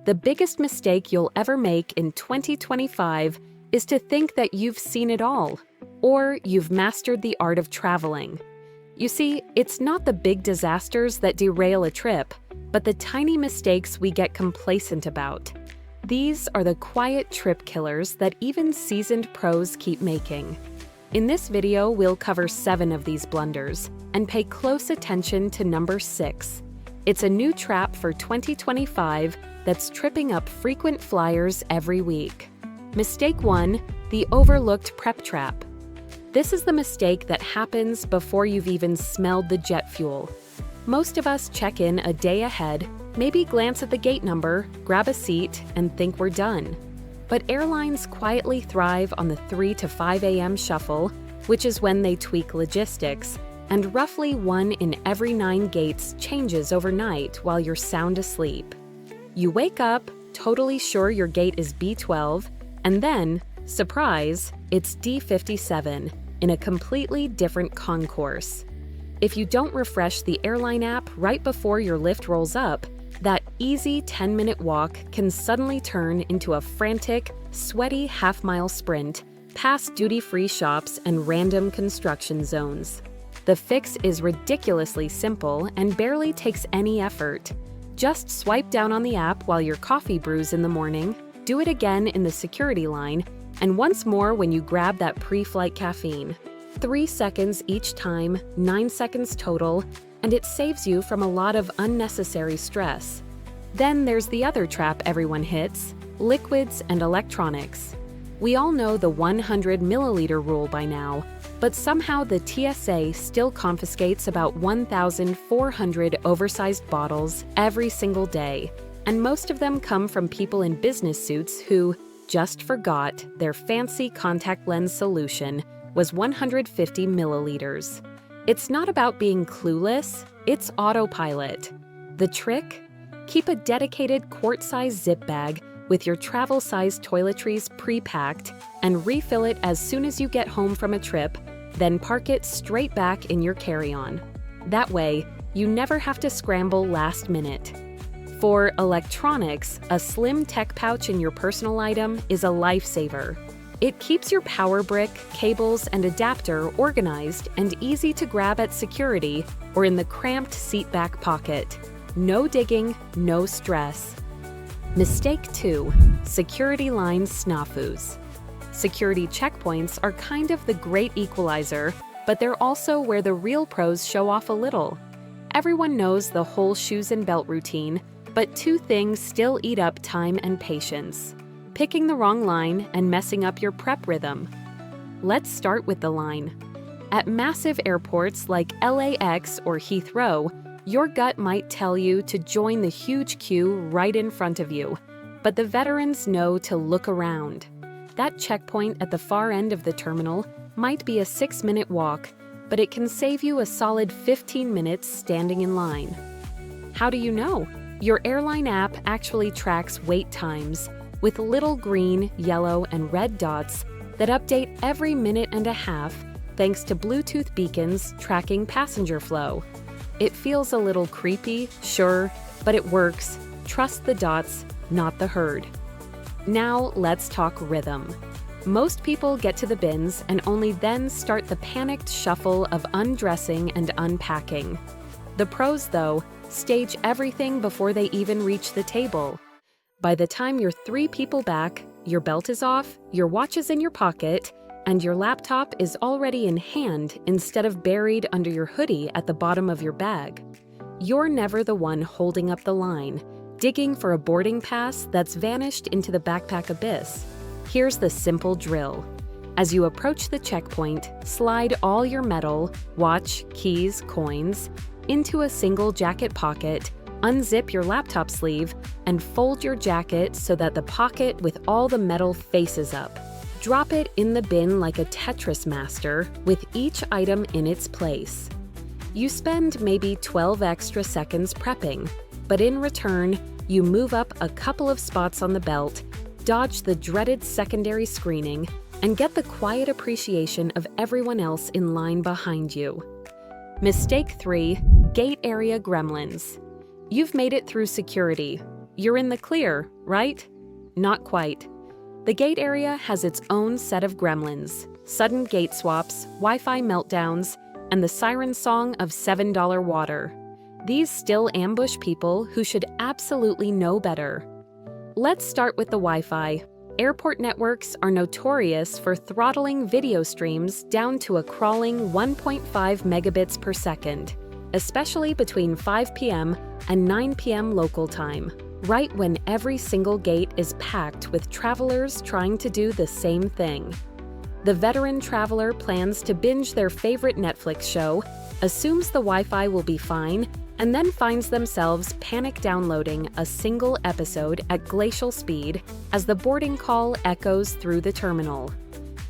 The biggest mistake you'll ever make in 2025 is to think that you've seen it all, or you've mastered the art of traveling. You see, it's not the big disasters that derail a trip, but the tiny mistakes we get complacent about. These are the quiet trip killers that even seasoned pros keep making. In this video, we'll cover 7 of these blunders and pay close attention to number 6. It's a new trap for 2025 that's tripping up frequent flyers every week. Mistake 1, the overlooked prep trap. This is the mistake that happens before you've even smelled the jet fuel. Most of us check in a day ahead, maybe glance at the gate number, grab a seat, and think we're done. But airlines quietly thrive on the 3 to 5 a.m. shuffle, which is when they tweak logistics, and roughly 1 in every 9 gates changes overnight while you're sound asleep. You wake up, totally sure your gate is B12, and then, surprise, it's D57 in a completely different concourse. If you don't refresh the airline app right before your lift rolls up, that easy 10-minute walk can suddenly turn into a frantic, sweaty half-mile sprint past duty-free shops and random construction zones. The fix is ridiculously simple and barely takes any effort. Just swipe down on the app while your coffee brews in the morning, do it again in the security line, and once more when you grab that pre-flight caffeine. 3 seconds each time, 9 seconds total, and it saves you from a lot of unnecessary stress. Then there's the other trap everyone hits, liquids and electronics. We all know the 100 milliliter rule by now, but somehow the TSA still confiscates about 1,400 oversized bottles every single day, and most of them come from people in business suits who just forgot their fancy contact lens solution was 150 milliliters. It's not about being clueless, it's autopilot. The trick? Keep a dedicated quart-sized zip bag with your travel-sized toiletries pre-packed and refill it as soon as you get home from a trip, then park it straight back in your carry-on. That way, you never have to scramble last minute. For electronics, a slim tech pouch in your personal item is a lifesaver. It keeps your power brick, cables, and adapter organized and easy to grab at security or in the cramped seat back pocket. No digging, no stress. Mistake 2, security line snafus. Security checkpoints are kind of the great equalizer, but they're also where the real pros show off a little. Everyone knows the whole shoes and belt routine, but 2 things still eat up time and patience: picking the wrong line and messing up your prep rhythm. Let's start with the line. At massive airports like LAX or Heathrow, your gut might tell you to join the huge queue right in front of you, but the veterans know to look around. That checkpoint at the far end of the terminal might be a 6-minute walk, but it can save you a solid 15 minutes standing in line. How do you know? Your airline app actually tracks wait times with little green, yellow, and red dots that update every minute and a half thanks to Bluetooth beacons tracking passenger flow. It feels a little creepy, sure, but it works. Trust the dots, not the herd. Now let's talk rhythm. Most people get to the bins and only then start the panicked shuffle of undressing and unpacking. The pros, though, stage everything before they even reach the table. By the time you're 3 people back, your belt is off, your watch is in your pocket, and your laptop is already in hand instead of buried under your hoodie at the bottom of your bag. You're never the one holding up the line, digging for a boarding pass that's vanished into the backpack abyss. Here's the simple drill. As you approach the checkpoint, slide all your metal, watch, keys, coins, into a single jacket pocket, unzip your laptop sleeve, and fold your jacket so that the pocket with all the metal faces up. Drop it in the bin like a Tetris master, with each item in its place. You spend maybe 12 extra seconds prepping, but in return, you move up a couple of spots on the belt, dodge the dreaded secondary screening, and get the quiet appreciation of everyone else in line behind you. Mistake 3, gate area gremlins. You've made it through security. You're in the clear, right? Not quite. The gate area has its own set of gremlins, sudden gate swaps, Wi-Fi meltdowns, and the siren song of $7 water. These still ambush people who should absolutely know better. Let's start with the Wi-Fi. Airport networks are notorious for throttling video streams down to a crawling 1.5 megabits per second, especially between 5 p.m. and 9 p.m. local time, right when every single gate is packed with travelers trying to do the same thing. The veteran traveler plans to binge their favorite Netflix show, assumes the Wi-Fi will be fine, and then finds themselves panic downloading a single episode at glacial speed as the boarding call echoes through the terminal.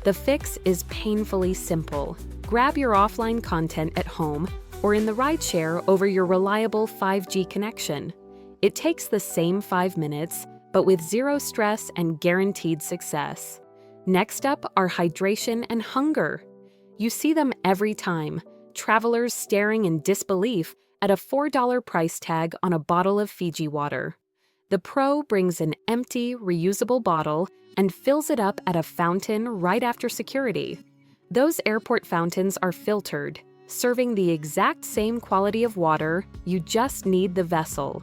The fix is painfully simple. Grab your offline content at home or in the rideshare over your reliable 5G connection. It takes the same 5 minutes, but with zero stress and guaranteed success. Next up are hydration and hunger. You see them every time, travelers staring in disbelief at a $4 price tag on a bottle of Fiji water. The Pro brings an empty, reusable bottle and fills it up at a fountain right after security. Those airport fountains are filtered, serving the exact same quality of water, you just need the vessel.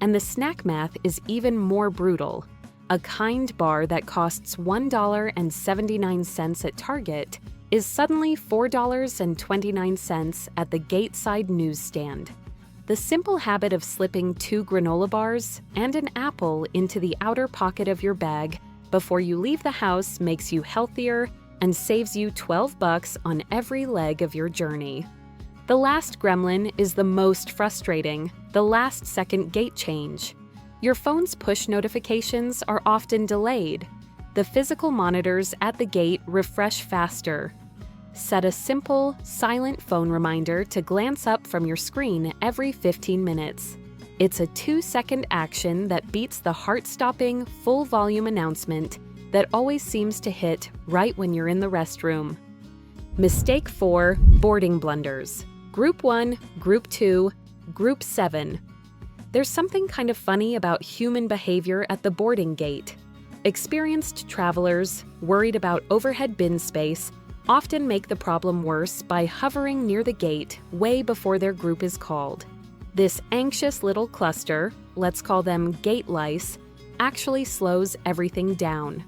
And the snack math is even more brutal. A Kind bar that costs $1.79 at Target is suddenly $4.29 at the Gateside newsstand. The simple habit of slipping 2 granola bars and an apple into the outer pocket of your bag before you leave the house makes you healthier and saves you $12 on every leg of your journey. The last gremlin is the most frustrating, the last-second gate change. Your phone's push notifications are often delayed. The physical monitors at the gate refresh faster. Set a simple, silent phone reminder to glance up from your screen every 15 minutes. It's a 2-second action that beats the heart-stopping, full-volume announcement that always seems to hit right when you're in the restroom. Mistake 4, boarding blunders. Group 1, Group 2, Group 7. There's something kind of funny about human behavior at the boarding gate. Experienced travelers, worried about overhead bin space, often make the problem worse by hovering near the gate way before their group is called. This anxious little cluster, let's call them gate lice, actually slows everything down.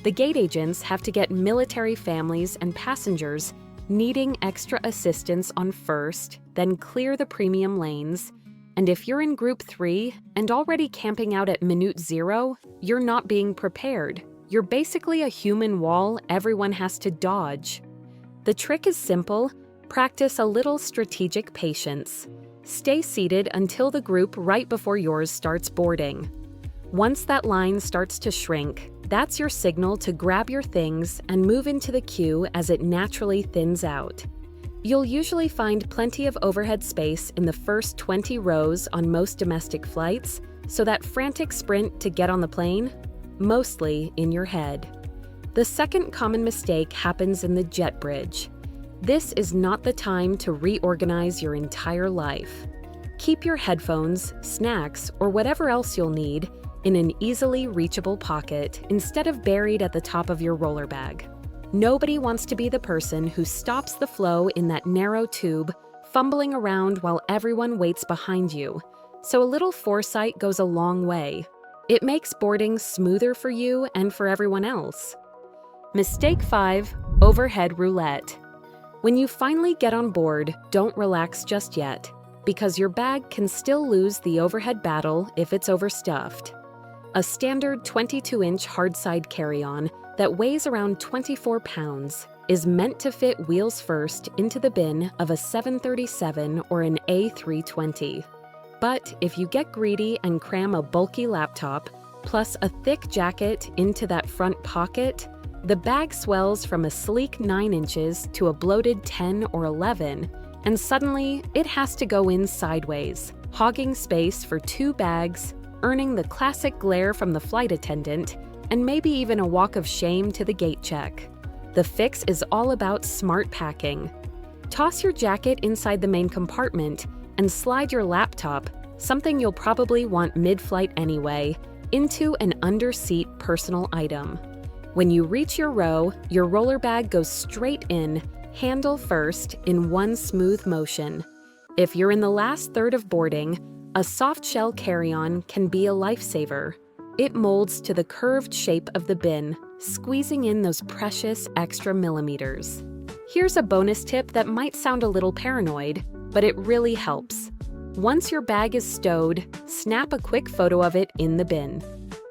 The gate agents have to get military families and passengers needing extra assistance on first, then clear the premium lanes. And if you're in Group 3 and already camping out at minute 0, you're not being prepared. You're basically a human wall everyone has to dodge. The trick is simple. Practice a little strategic patience. Stay seated until the group right before yours starts boarding. Once that line starts to shrink, that's your signal to grab your things and move into the queue as it naturally thins out. You'll usually find plenty of overhead space in the first 20 rows on most domestic flights, so that frantic sprint to get on the plane, mostly in your head. The second common mistake happens in the jet bridge. This is not the time to reorganize your entire life. Keep your headphones, snacks, or whatever else you'll need in an easily reachable pocket instead of buried at the top of your roller bag. Nobody wants to be the person who stops the flow in that narrow tube, fumbling around while everyone waits behind you. So a little foresight goes a long way. It makes boarding smoother for you and for everyone else. Mistake 5, overhead roulette. When you finally get on board, don't relax just yet, because your bag can still lose the overhead battle if it's overstuffed. A standard 22-inch hardside carry-on that weighs around 24 pounds is meant to fit wheels first into the bin of a 737 or an A320. But if you get greedy and cram a bulky laptop plus a thick jacket into that front pocket, the bag swells from a sleek 9 inches to a bloated 10 or 11, and suddenly it has to go in sideways, hogging space for 2 bags, earning the classic glare from the flight attendant, and maybe even a walk of shame to the gate check. The fix is all about smart packing. Toss your jacket inside the main compartment and slide your laptop, something you'll probably want mid-flight anyway, into an under-seat personal item. When you reach your row, your roller bag goes straight in, handle first, in one smooth motion. If you're in the last third of boarding, a soft shell carry-on can be a lifesaver. It molds to the curved shape of the bin, squeezing in those precious extra millimeters. Here's a bonus tip that might sound a little paranoid, but it really helps. Once your bag is stowed, snap a quick photo of it in the bin.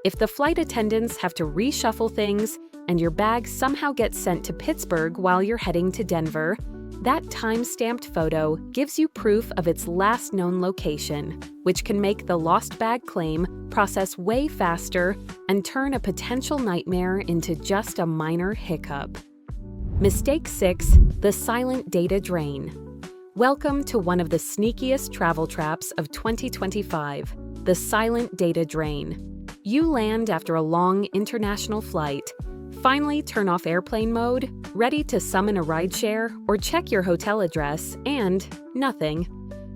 If the flight attendants have to reshuffle things and your bag somehow gets sent to Pittsburgh while you're heading to Denver, that time-stamped photo gives you proof of its last known location, which can make the lost bag claim process way faster and turn a potential nightmare into just a minor hiccup. Mistake 6, the silent data drain. Welcome to one of the sneakiest travel traps of 2025, the silent data drain. You land after a long international flight, finally turn off airplane mode, ready to summon a rideshare or check your hotel address, and nothing.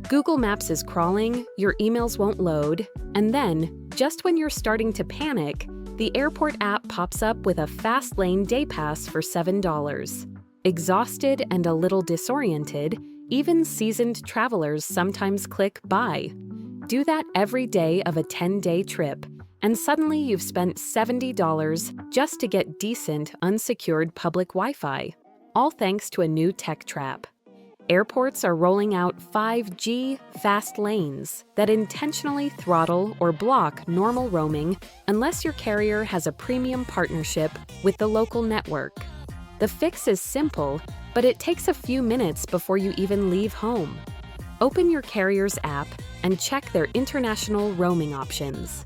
Google Maps is crawling, your emails won't load, and then, just when you're starting to panic, the airport app pops up with a fast lane day pass for $7. Exhausted and a little disoriented, even seasoned travelers sometimes click buy. Do that every day of a 10-day trip, and suddenly you've spent $70 just to get decent, unsecured public Wi-Fi, all thanks to a new tech trap. Airports are rolling out 5G fast lanes that intentionally throttle or block normal roaming unless your carrier has a premium partnership with the local network. The fix is simple, but it takes a few minutes before you even leave home. Open your carrier's app and check their international roaming options.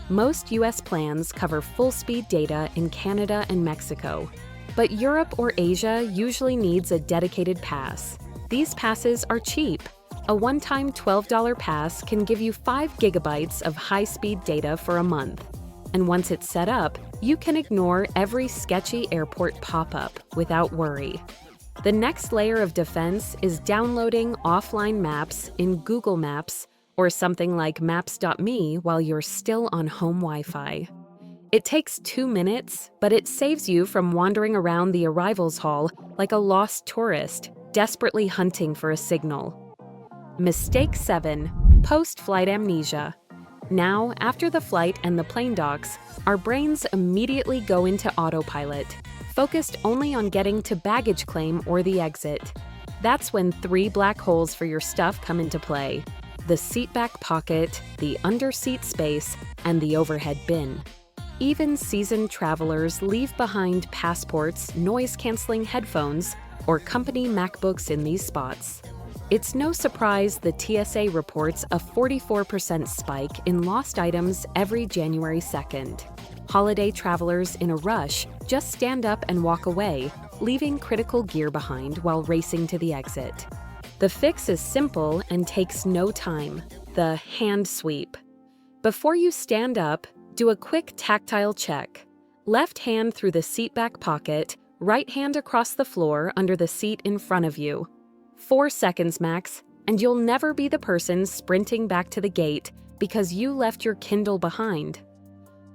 Most US plans cover full-speed data in Canada and Mexico, but Europe or Asia usually needs a dedicated pass. These passes are cheap. A one-time $12 pass can give you 5 gigabytes of high-speed data for a month. And once it's set up, you can ignore every sketchy airport pop-up without worry. The next layer of defense is downloading offline maps in Google Maps or something like maps.me while you're still on home Wi-Fi. It takes 2 minutes, but it saves you from wandering around the arrivals hall like a lost tourist, desperately hunting for a signal. Mistake 7, post-flight amnesia. Now, after the flight and the plane docks, our brains immediately go into autopilot, focused only on getting to baggage claim or the exit. That's when 3 black holes for your stuff come into play: the seatback pocket, the under-seat space, and the overhead bin. Even seasoned travelers leave behind passports, noise-canceling headphones, or company MacBooks in these spots. It's no surprise the TSA reports a 44% spike in lost items every January 2nd. Holiday travelers in a rush just stand up and walk away, leaving critical gear behind while racing to the exit. The fix is simple and takes no time: the hand sweep. Before you stand up, do a quick tactile check. Left hand through the seatback pocket, right hand across the floor under the seat in front of you. 4 seconds max, and you'll never be the person sprinting back to the gate because you left your Kindle behind.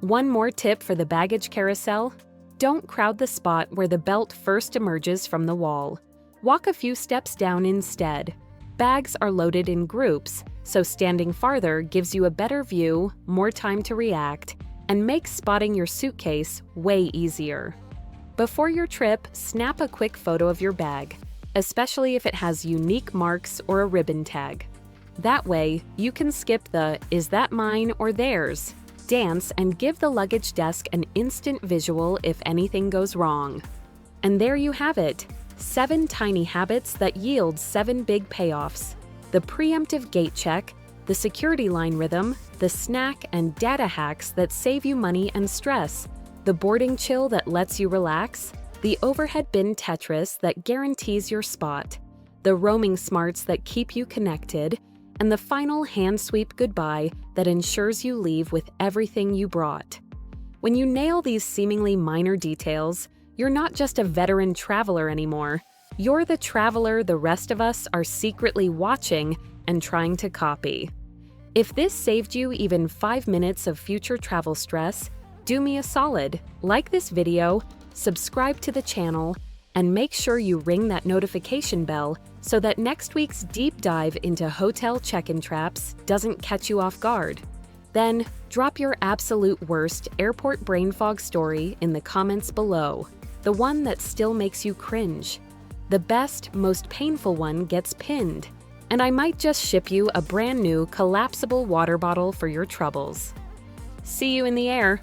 One more tip for the baggage carousel: don't crowd the spot where the belt first emerges from the wall. Walk a few steps down instead. Bags are loaded in groups, so standing farther gives you a better view, more time to react, and makes spotting your suitcase way easier. Before your trip, snap a quick photo of your bag, especially if it has unique marks or a ribbon tag. That way, you can skip the "is that mine or theirs" dance and give the luggage desk an instant visual if anything goes wrong. And there you have it, 7 tiny habits that yield 7 big payoffs: the preemptive gate check, the security line rhythm, the snack and data hacks that save you money and stress, the boarding chill that lets you relax, the overhead bin Tetris that guarantees your spot, the roaming smarts that keep you connected, and the final hand sweep goodbye that ensures you leave with everything you brought. When you nail these seemingly minor details, you're not just a veteran traveler anymore. You're the traveler the rest of us are secretly watching and trying to copy. If this saved you even 5 minutes of future travel stress, do me a solid, like this video, subscribe to the channel, and make sure you ring that notification bell so that next week's deep dive into hotel check-in traps doesn't catch you off guard. Then, drop your absolute worst airport brain fog story in the comments below, the one that still makes you cringe. The best, most painful one gets pinned, and I might just ship you a brand new collapsible water bottle for your troubles. See you in the air!